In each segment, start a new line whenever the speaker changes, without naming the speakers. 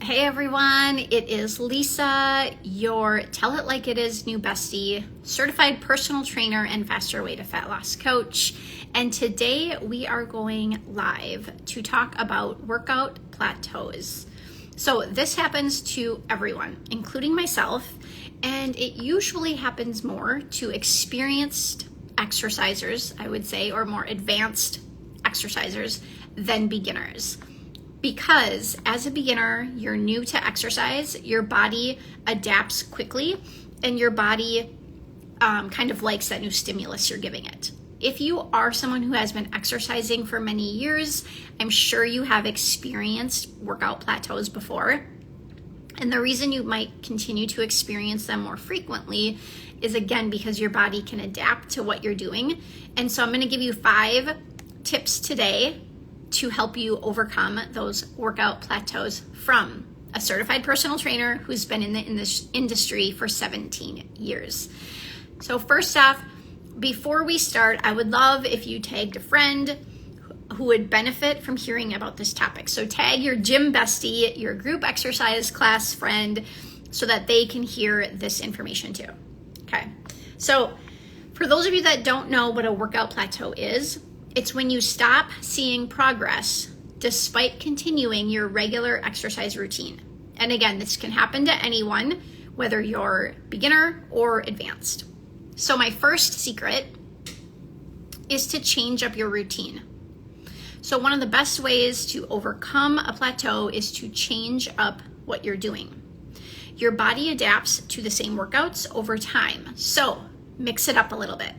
Hey everyone, it is Lisa, your Tell It Like It Is new bestie, certified personal trainer and faster way to fat loss coach. And today we are going live to talk about workout plateaus. So this happens to everyone, including myself, and it usually happens more to experienced exercisers, I would say, or more advanced exercisers than beginners. Because as a beginner, you're new to exercise, your body adapts quickly and your body kind of likes that new stimulus you're giving it. If you are someone who has been exercising for many years, I'm sure you have experienced workout plateaus before. And the reason you might continue to experience them more frequently is again because your body can adapt to what you're doing. And so I'm going to give you 5 tips today to help you overcome those workout plateaus from a certified personal trainer who's been in this industry for 17 years. So first off, before we start, I would love if you tagged a friend who would benefit from hearing about this topic. So tag your gym bestie, your group exercise class friend, so that they can hear this information too. Okay. So for those of you that don't know what a workout plateau is, it's when you stop seeing progress despite continuing your regular exercise routine. And again, this can happen to anyone, whether you're beginner or advanced. So my first secret is to change up your routine. So one of the best ways to overcome a plateau is to change up what you're doing. Your body adapts to the same workouts over time. So mix it up a little bit.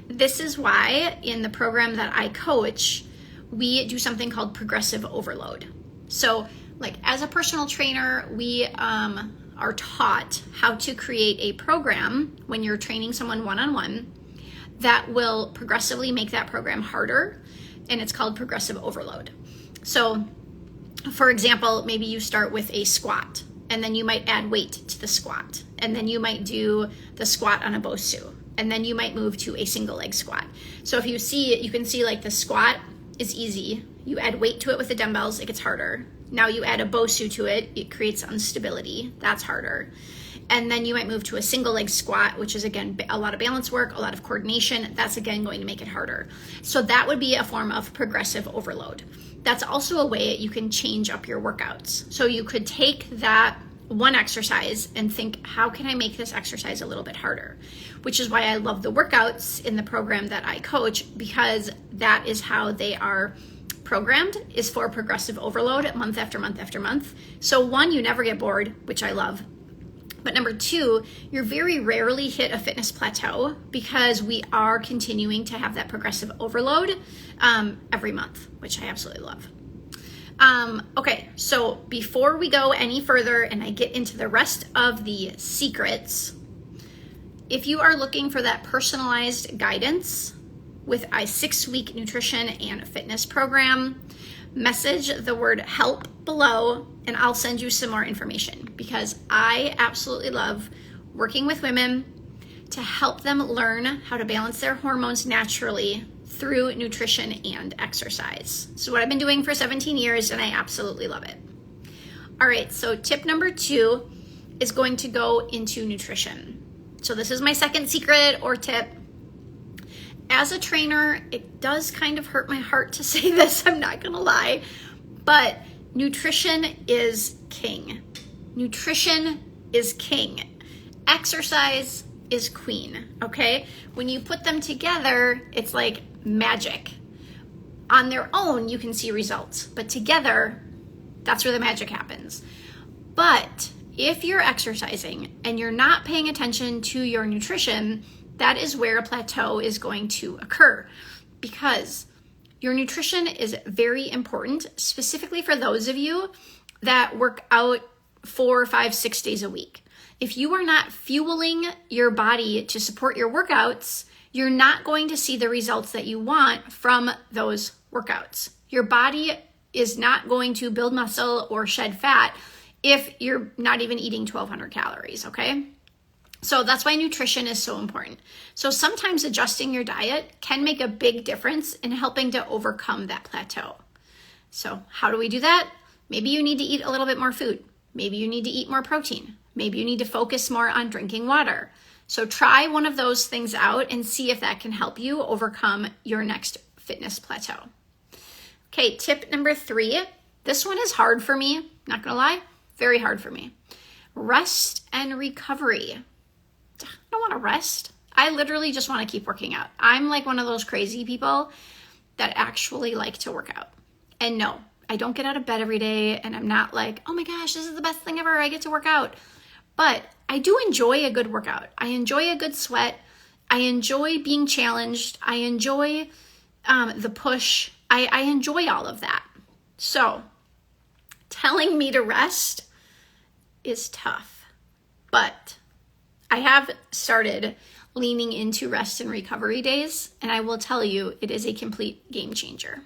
This is why in the program that I coach, we do something called progressive overload. So like as a personal trainer, we are taught how to create a program when you're training someone one-on-one that will progressively make that program harder, and it's called progressive overload. So for example, maybe you start with a squat, and then you might add weight to the squat, and then you might do the squat on a BOSU, and then you might move to a single leg squat. So if you see it, you can see like the squat is easy. You add weight to it with the dumbbells, it gets harder. Now you add a BOSU to it, it creates instability, that's harder. And then you might move to a single leg squat, which is again, a lot of balance work, a lot of coordination. That's again going to make it harder. So that would be a form of progressive overload. That's also a way you can change up your workouts. So you could take that one exercise and think, how can I make this exercise a little bit harder? Which is why I love the workouts in the program that I coach, because that is how they are programmed, is for progressive overload month after month after month. So one, you never get bored, which I love. But number 2, you're very rarely hit a fitness plateau because we are continuing to have that progressive overload every month, which I absolutely love. Okay, so before we go any further and I get into the rest of the secrets, if you are looking for that personalized guidance with a 6-week nutrition and fitness program, message the word help below and I'll send you some more information, because I absolutely love working with women to help them learn how to balance their hormones naturally through nutrition and exercise. So what I've been doing for 17 years and I absolutely love it. All right, so tip number 2 is going to go into nutrition. So this is my second secret or tip. As a trainer, it does kind of hurt my heart to say this, I'm not gonna lie, but nutrition is king. Nutrition is king. Exercise is queen, okay? When you put them together, it's like magic. On their own, you can see results, but together, that's where the magic happens. But if you're exercising and you're not paying attention to your nutrition, that is where a plateau is going to occur, because your nutrition is very important, specifically for those of you that work out 4, 5, 6 days a week. If you are not fueling your body to support your workouts, you're not going to see the results that you want from those workouts. Your body is not going to build muscle or shed fat if you're not even eating 1,200 calories, okay? So that's why nutrition is so important. So sometimes adjusting your diet can make a big difference in helping to overcome that plateau. So how do we do that? Maybe you need to eat a little bit more food. Maybe you need to eat more protein. Maybe you need to focus more on drinking water. So try one of those things out and see if that can help you overcome your next fitness plateau. Okay, tip number 3. This one is hard for me, not gonna lie, very hard for me. Rest and recovery. I don't wanna rest. I literally just wanna keep working out. I'm like one of those crazy people that actually like to work out. And no, I don't get out of bed every day and I'm not like, oh my gosh, this is the best thing ever, I get to work out. But I do enjoy a good workout. I enjoy a good sweat. I enjoy being challenged. I enjoy the push. I enjoy all of that. So telling me to rest is tough, but I have started leaning into rest and recovery days, and I will tell you it is a complete game changer,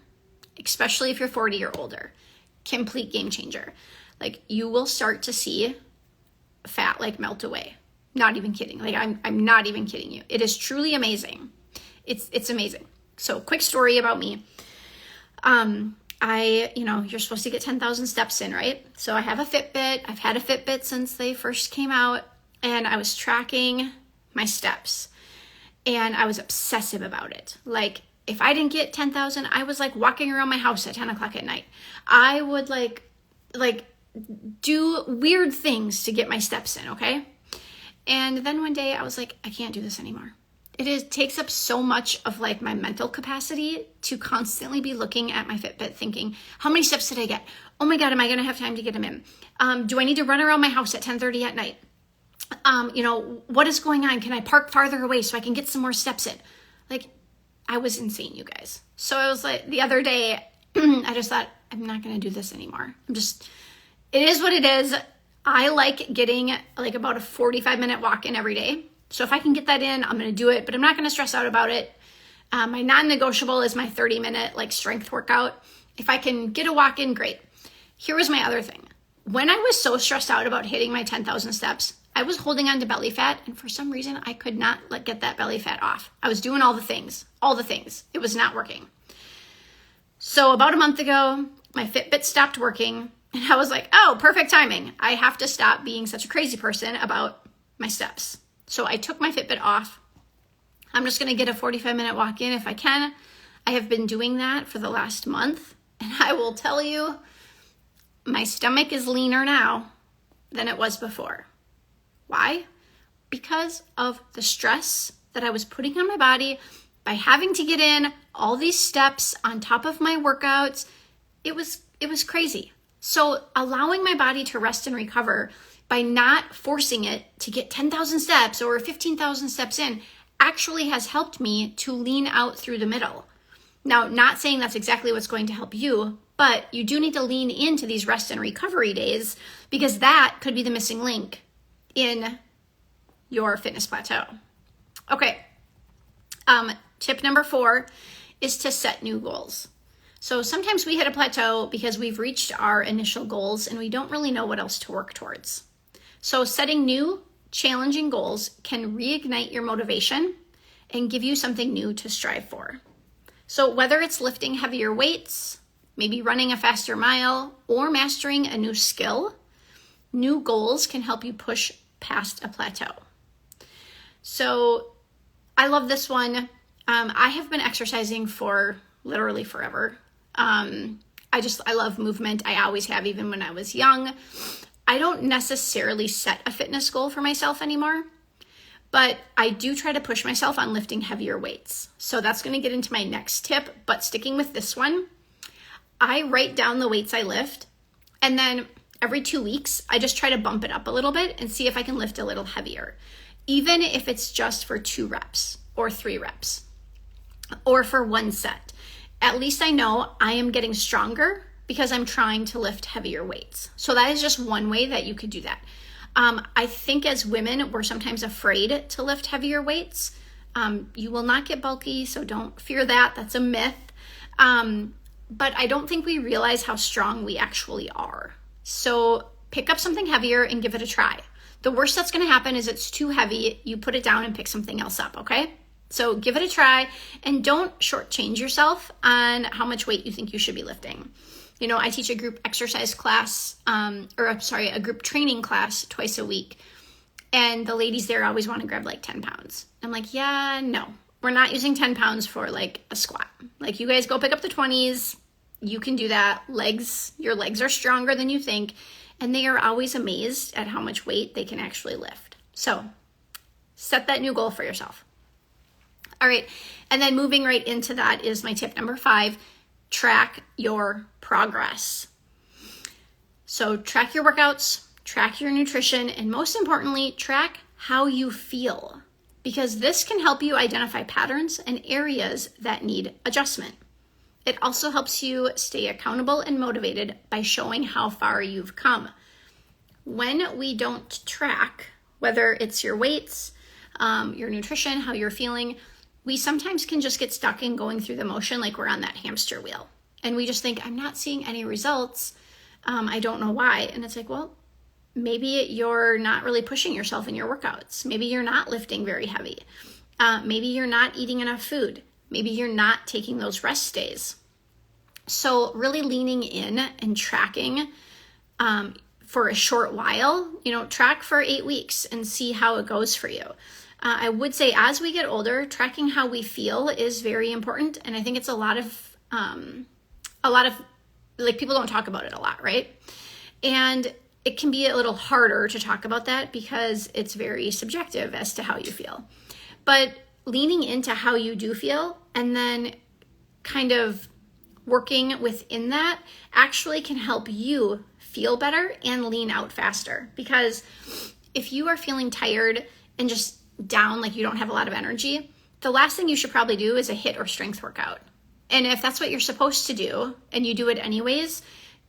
especially if you're 40 or older. Complete game changer. Like, you will start to see fat like melt away. Not even kidding. Like, I'm not even kidding you. It is truly amazing. It's amazing. So, quick story about me. You're supposed to get 10,000 steps in, right? So I have a Fitbit. I've had a Fitbit since they first came out, and I was tracking my steps, and I was obsessive about it. Like, if I didn't get 10,000, I was like walking around my house at 10 o'clock at night. I would like do weird things to get my steps in, okay? And then one day I was like, I can't do this anymore. It takes up so much of like my mental capacity to constantly be looking at my Fitbit thinking, how many steps did I get? Oh my God, am I going to have time to get them in? Do I need to run around my house at 10:30 at night? What is going on? Can I park farther away so I can get some more steps in? Like, I was insane, you guys. So I was like, the other day, I just thought, I'm not going to do this anymore. It is what it is. I like getting like about a 45-minute walk in every day. So if I can get that in, I'm going to do it, but I'm not going to stress out about it. My non-negotiable is my 30-minute like strength workout. If I can get a walk in, great. Here was my other thing. When I was so stressed out about hitting my 10,000 steps, I was holding on to belly fat, and for some reason I could not get that belly fat off. I was doing all the things. It was not working. So about a month ago, my Fitbit stopped working, and I was like, oh, perfect timing. I have to stop being such a crazy person about my steps. So I took my Fitbit off. I'm just going to get a 45-minute walk in if I can. I have been doing that for the last month, and I will tell you, my stomach is leaner now than it was before. Why? Because of the stress that I was putting on my body by having to get in all these steps on top of my workouts. It was crazy. So allowing my body to rest and recover by not forcing it to get 10,000 steps or 15,000 steps in actually has helped me to lean out through the middle. Now, not saying that's exactly what's going to help you, but you do need to lean into these rest and recovery days because that could be the missing link in your fitness plateau. Okay. Tip number 4 is to set new goals. So sometimes we hit a plateau because we've reached our initial goals and we don't really know what else to work towards. So setting new, challenging goals can reignite your motivation and give you something new to strive for. So whether it's lifting heavier weights, maybe running a faster mile, or mastering a new skill, new goals can help you push past a plateau. So I love this one. I have been exercising for literally forever. I love movement. I always have, even when I was young. I don't necessarily set a fitness goal for myself anymore, but I do try to push myself on lifting heavier weights. So that's going to get into my next tip, but sticking with this one, I write down the weights I lift, and then every 2 weeks, I just try to bump it up a little bit and see if I can lift a little heavier, even if it's just for 2 reps or 3 reps or for 1 set. At least I know I am getting stronger because I'm trying to lift heavier weights. So that is just one way that you could do that. I think as women, we're sometimes afraid to lift heavier weights. You will not get bulky, so don't fear that. That's a myth. But I don't think we realize how strong we actually are. So pick up something heavier and give it a try. The worst that's going to happen is it's too heavy. You put it down and pick something else up, okay? So give it a try and don't shortchange yourself on how much weight you think you should be lifting. I teach a group exercise class, a group training class twice a week. And the ladies there always want to grab like 10 pounds. I'm like, yeah, no, we're not using 10 pounds for like a squat. Like, you guys go pick up the 20s. You can do that. Your legs are stronger than you think. And they are always amazed at how much weight they can actually lift. So set that new goal for yourself. All right. And then moving right into that is my tip number 5, track your progress. So track your workouts, track your nutrition, and most importantly, track how you feel, because this can help you identify patterns and areas that need adjustment. It also helps you stay accountable and motivated by showing how far you've come. When we don't track, whether it's your weights, your nutrition, how you're feeling, we sometimes can just get stuck in going through the motion like we're on that hamster wheel. And we just think, I'm not seeing any results. I don't know why. And it's like, well, maybe you're not really pushing yourself in your workouts. Maybe you're not lifting very heavy. Maybe you're not eating enough food. Maybe you're not taking those rest days. So really leaning in and tracking for a short while, track for 8 weeks and see how it goes for you. I would say as we get older, tracking how we feel is very important. And I think it's a lot of like, people don't talk about it a lot, right? And it can be a little harder to talk about that because it's very subjective as to how you feel. But leaning into how you do feel and then kind of working within that actually can help you feel better and lean out faster. Because if you are feeling tired and just down, like you don't have a lot of energy, the last thing you should probably do is a HIIT or strength workout. And if that's what you're supposed to do and you do it anyways,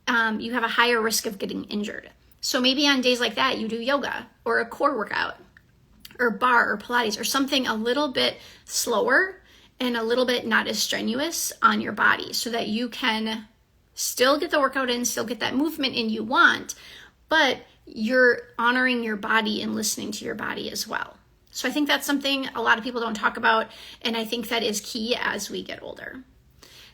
you have a higher risk of getting injured. So maybe on days like that, you do yoga or a core workout or bar or Pilates or something a little bit slower and a little bit not as strenuous on your body so that you can still get the workout in, still get that movement in you want, but you're honoring your body and listening to your body as well. So I think that's something a lot of people don't talk about, and I think that is key as we get older.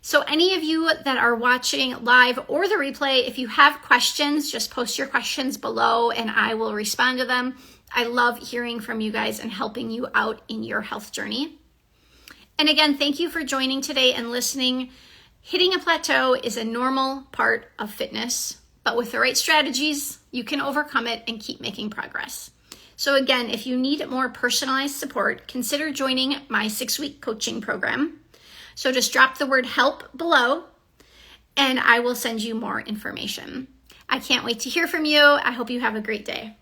So any of you that are watching live or the replay, if you have questions, just post your questions below and I will respond to them. I love hearing from you guys and helping you out in your health journey. And again, thank you for joining today and listening. Hitting a plateau is a normal part of fitness, but with the right strategies, you can overcome it and keep making progress. So again, if you need more personalized support, consider joining my 6-week coaching program. So just drop the word help below and I will send you more information. I can't wait to hear from you. I hope you have a great day.